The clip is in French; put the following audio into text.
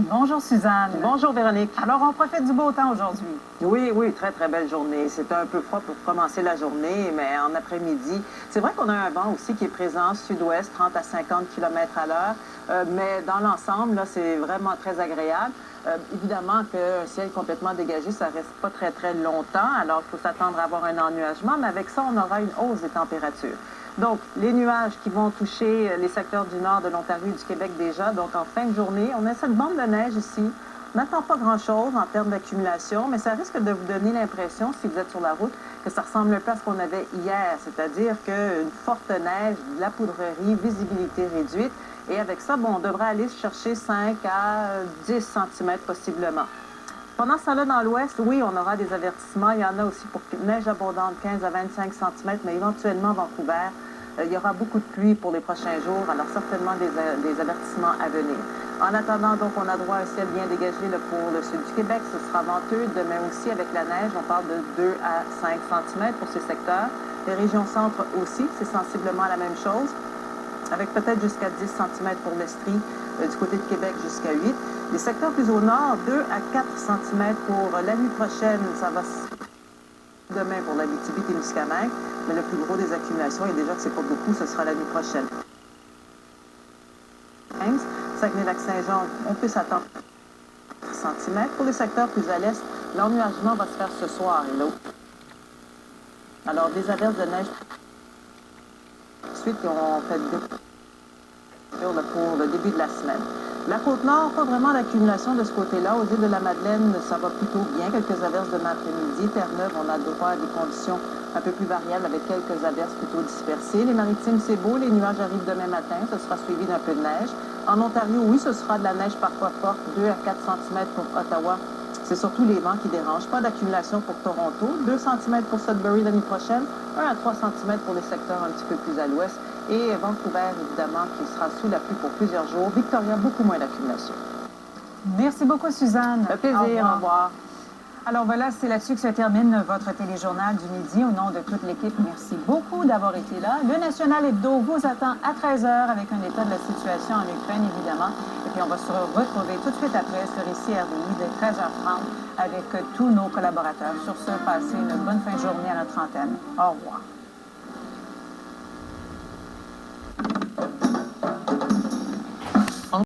Bonjour Suzanne. Bonjour Véronique. Alors, on profite du beau temps aujourd'hui. Oui, oui, très, très belle journée. C'est un peu froid pour commencer la journée, mais en après-midi, c'est vrai qu'on a un vent aussi qui est présent, sud-ouest, 30 à 50 km à l'heure, mais dans l'ensemble, là, c'est vraiment très agréable. Évidemment qu'un ciel complètement dégagé, ça reste pas très, très longtemps, alors il faut s'attendre à avoir un ennuagement, mais avec ça, on aura une hausse des températures. Donc, les nuages qui vont toucher les secteurs du nord de l'Ontario et du Québec déjà, donc en fin de journée, on a cette bande de neige ici. On n'attend pas grand-chose en termes d'accumulation, mais ça risque de vous donner l'impression, si vous êtes sur la route, que ça ressemble un peu à ce qu'on avait hier, c'est-à-dire qu'une forte neige, de la poudrerie, visibilité réduite, et avec ça, bon, on devrait aller chercher 5 à 10 cm possiblement. Pendant ce temps-là, dans l'ouest, oui, on aura des avertissements. Il y en a aussi pour neige abondante, 15 à 25 cm, mais éventuellement, Vancouver, il y aura beaucoup de pluie pour les prochains jours, alors certainement des avertissements à venir. En attendant, donc, on a droit à un ciel bien dégagé là, pour le sud du Québec. Ce sera venteux. Demain aussi, avec la neige, on parle de 2 à 5 cm pour ces secteurs. Les régions centres aussi, c'est sensiblement la même chose, avec peut-être jusqu'à 10 cm pour l'Estrie, du côté de Québec jusqu'à 8. Les secteurs plus au nord, 2 à 4 cm pour la nuit prochaine. Ça va demain pour l'Abitibi-Témiscamingue, mais le plus gros des accumulations, et déjà que c'est pas beaucoup, ce sera la nuit prochaine. Saguenay-Lac-Saint-Jean, on peut s'attendre à 4 cm. Pour les secteurs plus à l'est, l'ennuagement va se faire ce soir et l'autre. Alors, des averses de neige. Ensuite, on fait pour le début de la semaine. La Côte-Nord, pas vraiment d'accumulation de ce côté-là. Aux îles de la Madeleine, ça va plutôt bien. Quelques averses demain après-midi. Terre-Neuve, on a droit à des conditions un peu plus variables avec quelques averses plutôt dispersées. Les Maritimes, c'est beau. Les nuages arrivent demain matin. Ce sera suivi d'un peu de neige. En Ontario, oui, ce sera de la neige parfois forte. 2 à 4 cm pour Ottawa. C'est surtout les vents qui dérangent. Pas d'accumulation pour Toronto. 2 cm pour Sudbury l'année prochaine. 1 à 3 cm pour les secteurs un petit peu plus à l'ouest. Et Vancouver, évidemment, qui sera sous la pluie pour plusieurs jours. Victoria, beaucoup moins d'accumulation. Merci beaucoup, Suzanne. Un plaisir. Au revoir. Alors voilà, c'est là-dessus que se termine votre téléjournal du midi. Au nom de toute l'équipe, merci beaucoup d'avoir été là. Le National Hebdo vous attend à 13h avec un état de la situation en Ukraine, évidemment. Et puis on va se retrouver tout de suite après sur ici RDI de 13h30 avec tous nos collaborateurs. Sur ce, passez une bonne fin de journée à notre antenne. Au revoir.